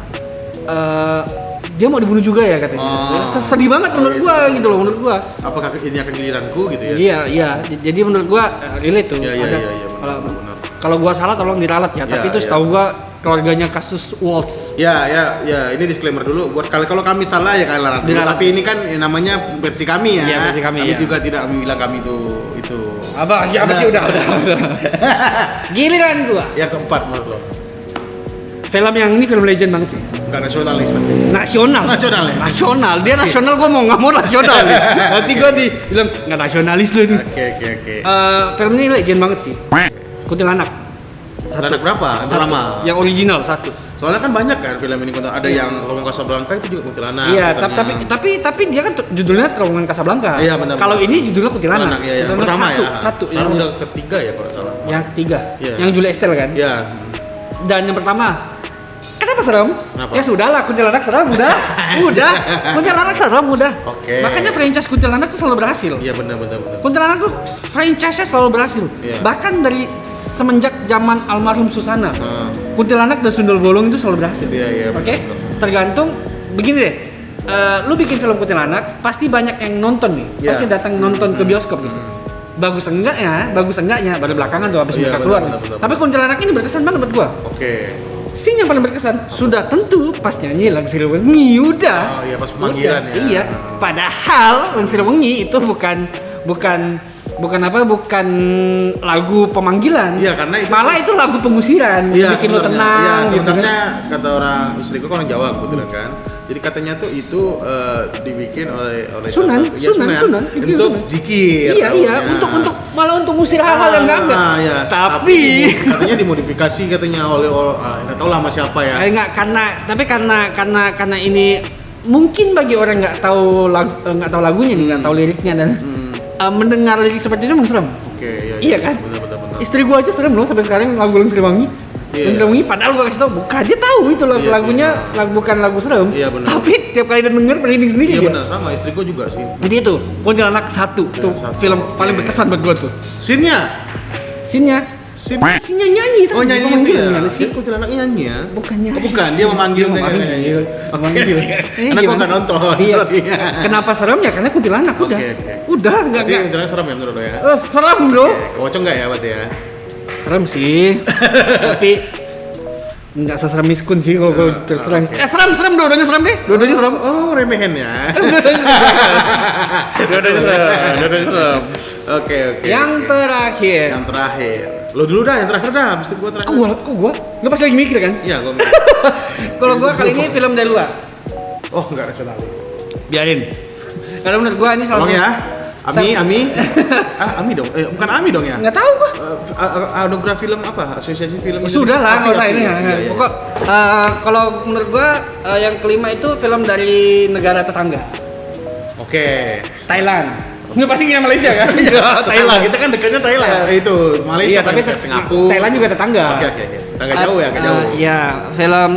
S2: dia mau dibunuh juga ya katanya.
S1: Oh.
S2: Sedih banget menurut gua gitu loh, menurut gua.
S1: Apakah ini akan giliranku gitu ya?
S2: Iya. Jadi menurut gua relate tuh.
S1: Iya,
S2: Ada-
S1: benar.
S2: Kalau gua salah tolong diralat ya, tapi
S1: Iya,
S2: itu
S1: iya.
S2: setahu gua keluarganya kasus Waltz.
S1: Ya, ini disclaimer dulu buat kalau kami salah ya kalian larang dulu.
S2: Diralat.
S1: Tapi ini kan namanya versi kami ya.
S2: Iya, versi kami, ya.
S1: juga tidak bilang kami itu.
S2: Apa sih udah. Giliran gua.
S1: Yang keempat menurut lo?
S2: Film yang ini film legend banget sih.
S1: Enggak nasionalis pasti.
S2: Nasional.
S1: Nasional ya?
S2: Nasional. Dia nasional, gua mau nggak mau nasional. nih. Nanti gua bilang nggak nasionalis lu nih.
S1: Oke.
S2: Film ini legend banget sih. Kuntilanak.
S1: Anak berapa?
S2: Satu.
S1: Lama.
S2: Yang original satu.
S1: Soalnya kan banyak kan film ini ada yang Rombongan Casablanca itu juga kuntilanak.
S2: Iya,
S1: katanya.
S2: tapi dia kan judulnya Terowongan Casablanca.
S1: Iya, benar.
S2: Kalau ini judulnya Kuntilanak.
S1: Kuntilanak, iya.
S2: Kuntilanak
S1: Pertama
S2: satu,
S1: ya.
S2: satu.
S1: Sekarang udah ketiga ya kalau nggak salah.
S2: Yang ketiga,
S1: Iya.
S2: yang Julia Estelle kan.
S1: Iya.
S2: Dan yang pertama, kenapa serem?
S1: Kenapa?
S2: Ya sudahlah, Kuntilanak serem udah. Kuntilanak serem udah.
S1: Oke.
S2: Makanya franchise Kuntilanak tuh selalu berhasil.
S1: Iya benar.
S2: Kuntilanak tuh franchise-nya selalu berhasil.
S1: Iya.
S2: Bahkan dari semenjak zaman almarhum Susana,
S1: Nah,
S2: Kuntilanak dan Sundel Bolong itu selalu berhasil.
S1: Iya,
S2: Oke?
S1: betul.
S2: Tergantung begini deh. Lu bikin film Kuntilanak, pasti banyak yang nonton nih.
S1: Iya.
S2: Pasti datang nonton ke bioskop gitu. Bagus enggaknya baru belakangan tuh habis
S1: Iya,
S2: mereka
S1: benar,
S2: keluar.
S1: benar.
S2: Tapi Kuntilanak ini berkesan banget buat gua.
S1: Oke.
S2: Scene yang paling berkesan sudah tentu pas nyanyi Langsir Wengi udah.
S1: Oh iya pas pemanggilan
S2: Udah,
S1: ya.
S2: Iya. Padahal Langsir Wengi itu bukan lagu pemanggilan.
S1: Iya, karena itu
S2: malah itu lagu pengusiran,
S1: Iya,
S2: bikin lo
S1: sebenarnya.
S2: tenang.
S1: Iya,
S2: gitu
S1: sebenarnya
S2: kan.
S1: kata orang istriku kan orang Jawa kebetulan kan. Jadi katanya tuh itu dibikin oleh
S2: Sunan,
S1: salah satu-
S2: Sunan, dibikin
S1: untuk
S2: Sunan.
S1: zikir.
S2: Iya, untuk malah untuk ngusir hal-hal yang enggak.
S1: Iya.
S2: Tapi
S1: katanya dimodifikasi katanya oleh nggak tahu lah sama siapa ya.
S2: enggak karena ini mungkin bagi orang nggak tahu lagunya nih, nggak tahu liriknya dan mendengar lirik seperti itu memang serem.
S1: Oke,
S2: Iya kan?
S1: Benar.
S2: Istri gua aja serem loh sampai sekarang lagu Langsir Wengi.
S1: Iya.
S2: Langsir Wengi padahal gua kasih tau bukan, dia tahu itu lagunya bukan lagu serem.
S1: Iya, benar.
S2: Tapi tiap kali dia denger merinding sendiri
S1: Iya
S2: dia.
S1: benar, sama istriku juga sih.
S2: Jadi itu Kuntilanak satu tuh
S1: satu.
S2: film paling
S1: Oke.
S2: berkesan buat gua tuh.
S1: Scene-nya.
S2: Scene-nya nyanyi tadi.
S1: Oh nyanyi itu
S2: pemanggilan,
S1: ya?
S2: gimana sih?
S1: Scene kuntilanaknya nyanyi ya?
S2: Bukan nyanyi.
S1: Oh, bukan, dia memanggil.
S2: Dia memanggil. Memanggil.
S1: Karena gua nggak nonton,
S2: Iya.
S1: sorry.
S2: Kenapa serem ya? Karena Kuntilanak udah.
S1: Oke.
S2: Udah enggak.
S1: Jadi kuntilanak serem ya menurut lo ya?
S2: Serem bro.
S1: Kewocong nggak ya berarti ya?
S2: Serem sih. Tapi enggak seserem Miskun sih kalau gua terus terang.
S1: oke.
S2: Serem dua-duanya serem deh. Dua-duanya serem.
S1: Oh remehan ya?
S2: Dua-duanya serem.
S1: Oke.
S2: Yang
S1: oke.
S2: terakhir.
S1: Yang terakhir. Lo dulu dah, yang terakhir dah. Habis itu gua terakhir.
S2: Kok gua? Lu pasti lagi mikir kan?
S1: Iya, gua.
S2: Kalau gua kali ini film dari luar.
S1: Oh, enggak nasionalis.
S2: Biarin. Karena menurut gua ini salah
S1: Tolong ya. Ami.
S2: Sam-
S1: Ami dong. Bukan Ami dong ya?
S2: Nggak tahu gua.
S1: Anugerah film apa? Asosiasi film.
S2: Ya sudah lah, nggak usah ini.
S1: Iya.
S2: Pokok kalau menurut gua yang kelima itu film dari negara tetangga,
S1: Oke.
S2: Thailand. Nggak pasti kira Malaysia kan?
S1: Thailand. Kita kan dekatnya Thailand. Itu Malaysia.
S2: Iya, tapi
S1: dekat Singapura.
S2: Thailand juga tetangga.
S1: Oke. Agak jauh ya, agak jauh.
S2: Iya, film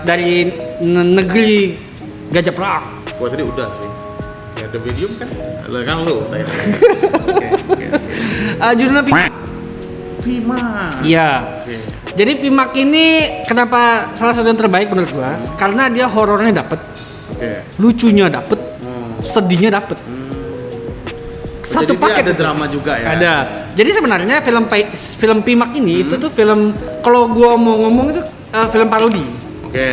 S2: dari negeri Gajah Perang.
S1: Gua tadi udah sih. Ya The Medium kan? Kan lu Thailand. Oke.
S2: Judulnya
S1: Pima.
S2: Iya.
S1: Oke.
S2: Jadi Pimak ini kenapa salah satu yang terbaik menurut gua? Karena dia horornya dapet,
S1: Oke.
S2: lucunya dapet, sedihnya dapet. Satu
S1: Jadi
S2: paket.
S1: dia ada drama juga ya.
S2: Ada. Jadi sebenarnya film Pimak ini itu tuh film, kalau gua mau ngomong itu film parodi.
S1: Oke.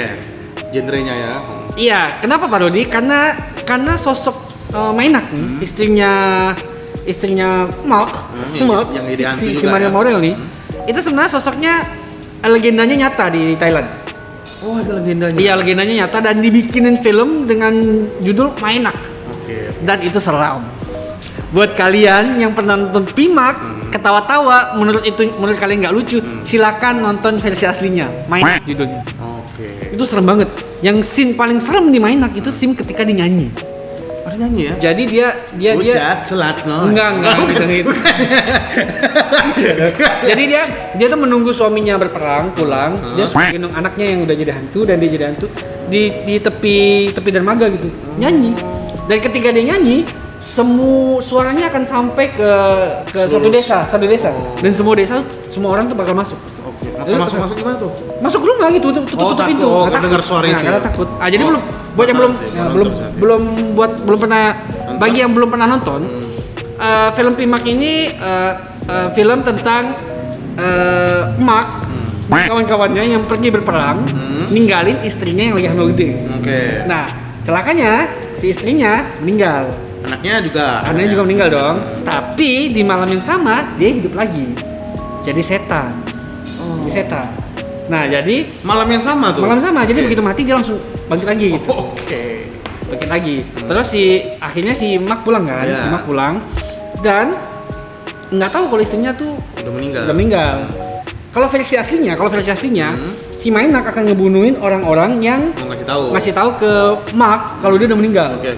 S1: Genrenya ya.
S2: Iya, kenapa parodi? Karena sosok Mainak nih, istrinya Mark,
S1: yang ide hantu
S2: si
S1: juga
S2: Maria
S1: ya.
S2: Morel nih. Itu sebenarnya sosoknya legendanya nyata di Thailand.
S1: Oh, ada legendanya.
S2: Iya, legendanya nyata dan dibikinin film dengan judul Mainak.
S1: Oke.
S2: Dan itu seram. buat kalian yang pernah nonton Pimak, ketawa-tawa menurut kalian nggak lucu, silakan nonton versi aslinya. Mainak judulnya.
S1: Oke.
S2: Itu serem banget. Yang scene paling serem di Mainak itu scene ketika dia nyanyi.
S1: Ada nyanyi ya?
S2: Jadi dia
S1: Bocah selat no.
S2: enggak gitu. Jadi dia tuh menunggu suaminya berperang pulang, dia suka gendong anaknya yang udah jadi hantu dan dia jadi hantu di tepi dermaga gitu. Nyanyi. Dan ketika dia nyanyi, semua suaranya akan sampai ke satu desa. Dan semua orang tuh bakal masuk.
S1: Oke. Apa masuk gimana tuh?
S2: Masuk rumah gitu, tutup pintu.
S1: Oh, dengar suara itu.
S2: Karena takut. Jadi buat yang belum pernah bagi yang belum pernah nonton, film Pimak ini film tentang Mak kawan-kawannya yang pergi berperang, ninggalin istrinya yang lagi hamil gede.
S1: Oke.
S2: Nah, celakanya si istrinya meninggal.
S1: Anaknya
S2: juga meninggal dong. Tapi di malam yang sama dia hidup lagi. Jadi setan. Nah, jadi
S1: malam yang sama tuh.
S2: Jadi begitu mati dia langsung bangkit lagi gitu.
S1: Oke.
S2: Bangkit lagi. Terus akhirnya si Mak pulang kan?
S1: Yeah.
S2: Si Mak pulang dan nggak tahu kalau istrinya tuh
S1: udah
S2: meninggal. Kalau versi aslinya, si Mainak akan ngebunuhin orang-orang yang ngasih tahu ke Mak kalau dia udah meninggal.
S1: Oke.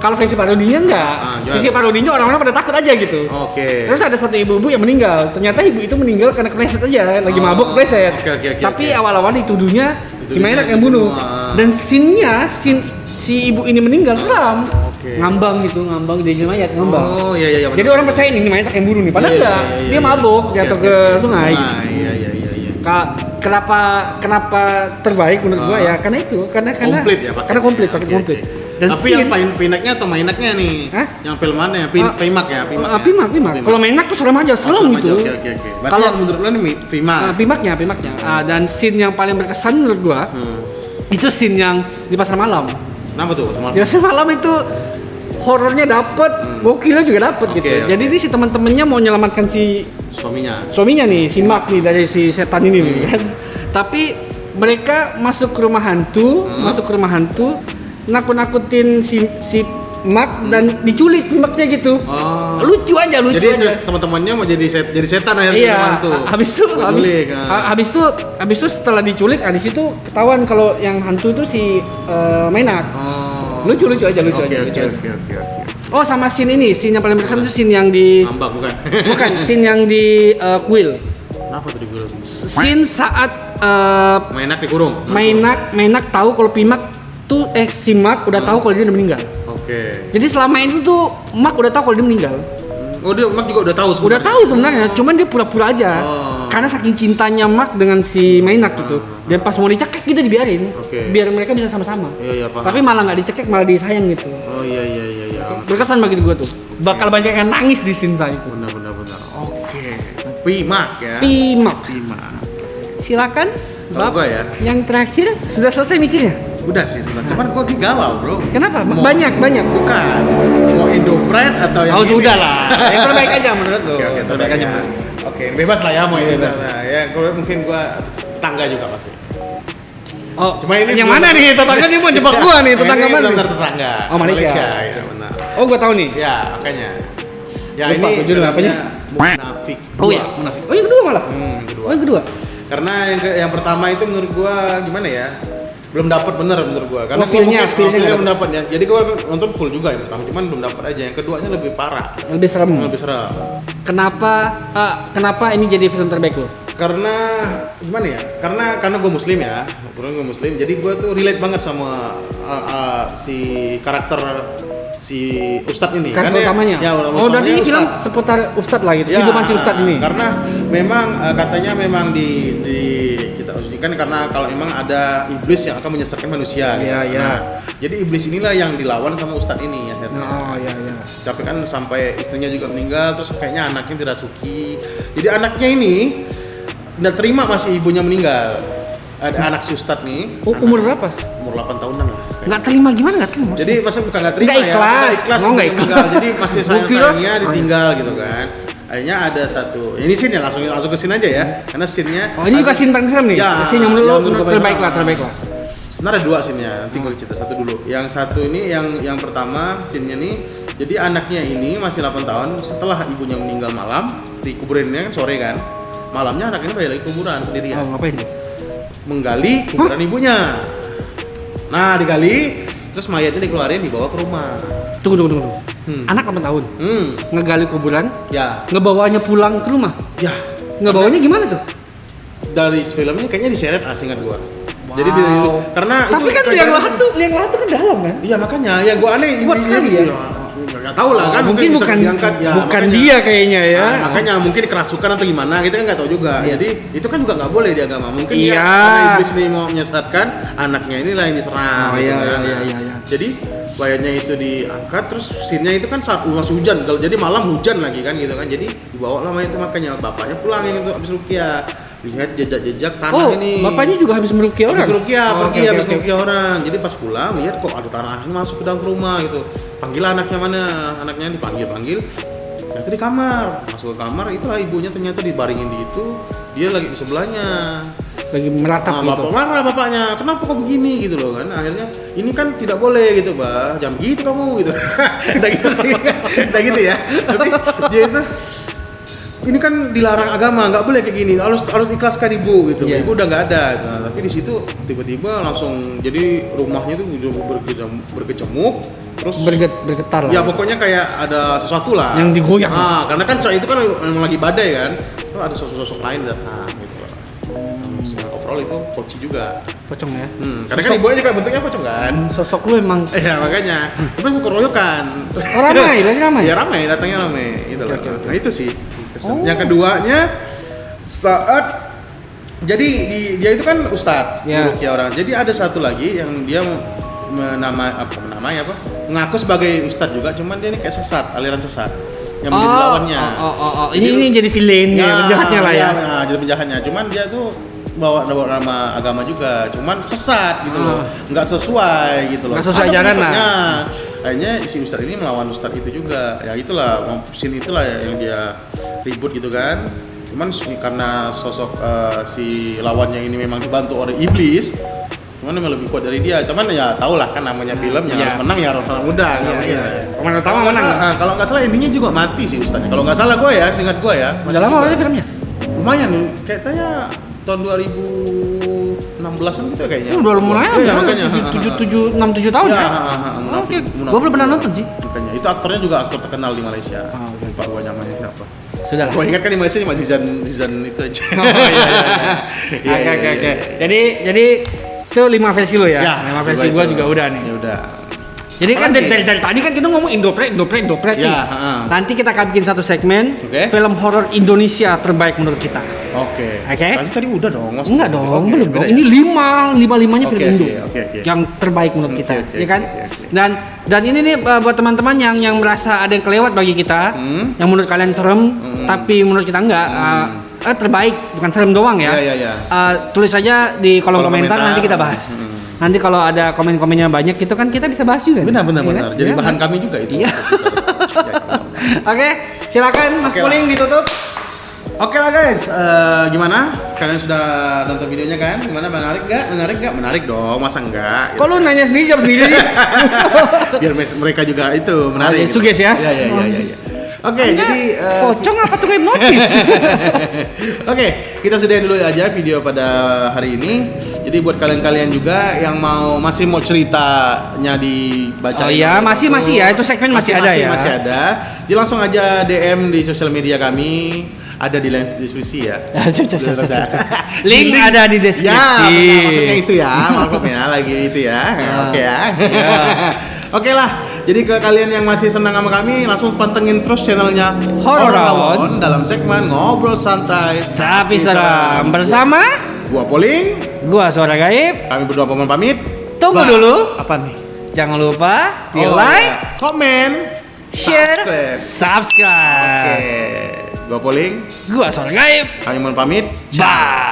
S2: Kalau versi parodinya enggak. Versi parodinya orang-orang pada takut aja gitu.
S1: Oke.
S2: Terus ada satu ibu-ibu yang meninggal. Ternyata ibu itu meninggal karena kepleset aja, lagi mabuk kepleset. Tapi awal-awal dituduhnya si Mainak yang bunuh. Dan scene-nya si ibu ini meninggal seram. Ngambang dia jadi mayat, ngambang.
S1: Oh iya.
S2: Jadi orang percaya ini Mainak yang bunuh nih. Padahal enggak. Dia mabuk jatuh ke sungai.
S1: Iya.
S2: Kenapa terbaik menurut gua ya? Karena
S1: komplit ya,
S2: pakai komplit. Dan
S1: tapi yang Pinaknya atau Mainaknya nih?
S2: Hah?
S1: Yang film mana ya? Pimak ya?
S2: Pimak. Kalau Mainak tuh serem aja, gitu.
S1: Oke. Berarti yang menurut lo nih Pimak?
S2: Pimaknya. Dan scene yang paling berkesan menurut gua itu scene yang di pasar malam.
S1: Kenapa tuh?
S2: Di pasar malam itu horornya dapet, gokilnya juga dapet gitu. Jadi ini si teman-temannya mau menyelamatkan si suaminya nih, si Mak nih dari si setan ini nih kan. Tapi mereka masuk ke rumah hantu, nakut-nakutin si Mak dan diculik Maknya gitu. Lucu aja.
S1: Jadi teman-temannya mau jadi setan akhirnya.
S2: Iya. Habis itu setelah diculik, di situ ketahuan kalau yang hantu itu si Mainak. Lucu aja. Oh, sama scene yang paling berkesan itu scene yang di
S1: Ambak
S2: bukan scene yang di kuil.
S1: Kenapa tuh di kuil?
S2: Scene saat
S1: Mainak dikurung.
S2: Mainak tahu kalau Pimak tuh si Mak udah tahu kalau dia udah meninggal.
S1: Oke.
S2: Jadi selama itu tuh Mak udah tahu kalau dia meninggal.
S1: Oh, Mak juga udah tahu sebenarnya.
S2: Udah tahu sebenarnya, cuman dia pura-pura aja. Karena saking cintanya Mak dengan si Mainak gitu. Dan pas mau dicekek gitu dibiarin. Biar mereka bisa sama-sama.
S1: Iya, paham.
S2: Tapi malah nggak dicekek, malah disayang gitu.
S1: Oh iya.
S2: Berkesan bagi gue tuh. Bakal banyak yang nangis di scene saya itu.
S1: Benar. Oke. Pimak ya.
S2: Pimak. Silakan. Bab
S1: ya.
S2: Yang terakhir sudah selesai mikirnya?
S1: Udah sih sebenarnya. Cuman gua galau, Bro.
S2: Kenapa? Banyak.
S1: Bukan. Mau Indopride atau yang
S2: sudah lah. Yang terbaik aja menurut lo.
S1: Oke, terbaik aja. Oke, bebas lah ya mau bebas. Ya, mungkin gua tetangga juga pasti.
S2: Oh,
S1: cuma ini
S2: yang mana nih? Tetangga dia mau jebak gua nih, tetangga mana?
S1: Tetangga.
S2: Oh, Malaysia.
S1: Ya, benar.
S2: Oh, gua tahu nih.
S1: Ya, makanya. Ya,
S2: lupa,
S1: ini
S2: judul apanya?
S1: Munafik.
S2: Oh iya, Munafik. Oh, yang kedua malah. Yang kedua.
S1: Karena yang pertama itu menurut gua gimana ya? Belum dapat bener menurut gua. Karena
S2: feelnya
S1: belum dapat ya. Jadi gua nonton full juga yang pertama, cuman belum dapat aja. Yang keduanya lebih parah.
S2: Lebih serem. Kenapa ini jadi film terbaik lo?
S1: Karena gimana ya? Karena gue muslim ya, jadi gue tuh relate banget sama si karakter si Ustadz ini.
S2: Karakter utamanya?
S1: Ya,
S2: berarti ini film seputar Ustadz lah gitu, kehidupan si Ustadz ini.
S1: Karena memang katanya memang di kita ujikan karena kalau memang ada iblis yang akan menyesatkan manusia.
S2: Iya.
S1: Nah, jadi iblis inilah yang dilawan sama Ustadz ini ya.
S2: Iya.
S1: Tapi kan sampai istrinya juga meninggal, terus kayaknya anaknya dirasuki. Jadi anaknya ini nggak terima masih ibunya meninggal. Ada anak si Ustadz nih.
S2: Umur berapa?
S1: Umur 8 tahunan lah.
S2: Nggak terima gimana nggak terima?
S1: Jadi masa bukan nggak terima
S2: nggak ikhlas.
S1: Nggak ikhlas. Jadi masih sayangnya ditinggal gitu kan. Akhirnya ada satu. Ini scene ya langsung ke scene aja ya. Karena scene-nya.
S2: Oh, ini juga scene paling serem nih.
S1: Ya,
S2: scene yang menurut lo terbaik lah.
S1: Sebenarnya ada dua scene-nya. Nanti gue cerita satu dulu. Yang satu ini yang pertama scene-nya nih. Jadi anaknya ini masih 8 tahun setelah ibunya meninggal malam di kuburannya kan sore kan. Malamnya anak ini balik lagi kuburan sendirian.
S2: Oh, ngapain dia?
S1: Menggali kuburan ibunya. Nah, digali terus mayatnya dikeluarin dibawa ke rumah.
S2: Tunggu. Anak 8 tahun. Ngegali kuburan,
S1: Ya.
S2: ngebawanya pulang ke rumah.
S1: Ya.
S2: Ngebawanya gimana tuh?
S1: Dari filmnya kayaknya diseret singkat gua.
S2: Wow.
S1: Jadi karena
S2: Tapi
S1: itu
S2: kan liang lahat tuh kan dalam kan?
S1: Iya makanya yang gua aneh
S2: Kuat sekali ya?
S1: Nggak tahu lah kan
S2: Mungkin
S1: bisa
S2: bukan
S1: diangkat ya.
S2: bukan
S1: Makanya-
S2: dia kayaknya ya.
S1: makanya mungkin kerasukan atau gimana kita kan nggak tahu juga.
S2: Iya.
S1: Jadi itu kan juga nggak boleh di agama. Mungkin
S2: Iya.
S1: dia karena iblis ini mau menyesatkan anaknya inilah yang diserang.
S2: Oh,
S1: gitu
S2: iya,
S1: kan.
S2: iya.
S1: Jadi bayarnya itu diangkat terus scene-nya itu kan saat masih hujan. Jadi malam hujan lagi kan gitu kan. Jadi dibawa lah mayat itu makanya bapaknya pulang itu habis ruqyah. Lihat jejak-jejak tanah
S2: Oh,
S1: ini.
S2: bapaknya juga habis meruqyah orang.
S1: Habis ruqyah,
S2: Oh,
S1: pergi
S2: oke,
S1: habis
S2: oke.
S1: ruqyah orang. Jadi pas pulang lihat kok ada tanah ini masuk ke dalam rumah gitu. Panggil anaknya mana? Anaknya dipanggil. Ternyata di kamar. Masuk ke kamar, itulah ibunya ternyata dibaringin di itu. Dia lagi di sebelahnya.
S2: Lagi meratap gitu.
S1: Bapak marah bapaknya. Kenapa kok begini gitu loh kan? Akhirnya ini kan tidak boleh gitu, Bah. Jangan gitu kamu gitu. Udah gitu sih. Udah gitu ya. Tapi dia itu ini kan dilarang agama, nggak boleh kayak gini. Harus ikhlaskan ibu gitu.
S2: Iya.
S1: Ibu udah nggak ada. Nah, tapi di situ tiba-tiba langsung jadi rumahnya tuh udah berkecamuk, terus
S2: Bergetar lah.
S1: ya pokoknya kayak ada sesuatu lah.
S2: Yang digoyang.
S1: Ah, karena kan saat itu kan memang lagi badai kan. Tuh ada sosok-sosok lain datang gitu. Overall itu poci juga.
S2: Pocong ya.
S1: Karena kan ibunya juga bentuknya pocong kan.
S2: Sosok lu emang
S1: Iya makanya. Tapi bukan keroyokan.
S2: oh, lagi ramai.
S1: Ya ramai, datangnya ramai. Itu loh.
S2: Oke.
S1: Nah itu sih.
S2: Oh.
S1: Yang keduanya saat jadi dia itu kan ustadz
S2: Ya.
S1: ruqyah orang. Jadi ada satu lagi yang dia namanya apa? Mengaku sebagai ustadz juga, cuman dia ini kayak sesat, aliran sesat yang menjadi lawannya.
S2: Ini jadi villainnya, penjahatnya lah ya.
S1: Jadi penjahatnya. Cuman dia tuh bawa nama agama juga, cuman sesat gitu loh, nggak sesuai gitu loh.
S2: Nggak sesuai
S1: Ada
S2: ajaran lah.
S1: pengikutnya. Akhirnya si ustadz ini melawan ustadz itu juga. Ya itulah, scene itulah yang dia ribut gitu kan. Cuman karena sosok si lawannya ini memang dibantu oleh iblis, cuman memang lebih kuat dari dia. Cuman ya tau lah kan namanya film yang harus menang ya harus orang muda.
S2: Pemeran utama menang.
S1: Kalau nggak salah intinya juga mati sih ustadznya. Kalau nggak salah gue ya, seingat gue ya.
S2: Udah lama berarti filmnya?
S1: Lumayan nih, kayaknya tahun 2016an gitu kayaknya.
S2: Udah lumayan
S1: ya,
S2: ya,
S1: makanya.
S2: 67 tahun ya? Oke, gua belum pernah nonton sih.
S1: Makanya, itu aktornya juga aktor terkenal di Malaysia.
S2: Oke.
S1: Lupa gua namanya siapa.
S2: Sudah lah.
S1: Gua ingat kan di Malaysia cuma season itu aja.
S2: Oh, iya. Oke. Jadi itu 5 versi lo ya? 5 versi gua juga udah nih.
S1: Ya udah.
S2: Jadi kan
S1: Apalagi?
S2: dari tadi kan kita ngomong Indopret nih.
S1: Ya,
S2: Nanti kita akan bikin satu segmen
S1: Oke.
S2: film horor Indonesia terbaik menurut kita.
S1: Oke.
S2: Oke.
S1: Tadi udah dong. maksudnya.
S2: Enggak dong,
S1: Oke,
S2: belum dong.
S1: beda
S2: Ini lima-limanya
S1: Oke,
S2: film Indo
S1: oke.
S2: yang terbaik menurut kita,
S1: Oke,
S2: ya kan?
S1: oke.
S2: Dan ini nih buat teman-teman yang merasa ada yang kelewat bagi kita, yang menurut kalian serem, tapi menurut kita enggak. Terbaik, bukan serem doang ya.
S1: Iya.
S2: Tulis aja di kolom
S1: Kolom
S2: komentar,
S1: komentar.
S2: nanti kita bahas. Nanti kalau ada komen-komennya banyak itu kan kita bisa bahas juga.
S1: Benar.
S2: Iya kan?
S1: Jadi
S2: Iya
S1: bahan
S2: kan?
S1: kami juga itu.
S2: Iya. Oke, silakan Mas
S1: Oke
S2: Puling ditutup.
S1: Oke lah guys, gimana? Kalian sudah nonton videonya kan? Gimana, menarik nggak? Menarik dong, masa enggak?
S2: Kok lu nanya sendiri jawab sendiri sih?
S1: Biar mereka juga itu menarik.
S2: Suges ya?
S1: Iya. Oke, jadi
S2: Pocong apa tuh hipnotis?
S1: Oke, kita sudahin dulu aja video pada hari ini. Jadi buat kalian-kalian juga yang masih mau ceritanya dibaca.
S2: Oh iya, masih ya, itu segmen masih ada ya.
S1: Masih ada. Jadi langsung aja DM di sosial media kami. Ada di deskripsi ya.
S2: Link ada di deskripsi.
S1: Ya, maksudnya itu ya, maklum ya, lagi itu ya. Oke ya. Oke lah. Jadi ke kalian yang masih senang sama kami, langsung pantengin terus channelnya
S2: Horor Tawon
S1: dalam segmen ngobrol santai
S2: Tapi seram bersama
S1: gua Poling,
S2: gua Suara Gaib.
S1: kami berdua pamit.
S2: Tunggu dulu.
S1: Apa nih?
S2: Jangan lupa di like,
S1: komen,
S2: share, subscribe.
S1: Oke. Gua Poling,
S2: Gua Suara Gaib.
S1: kami mohon pamit.
S2: Bye.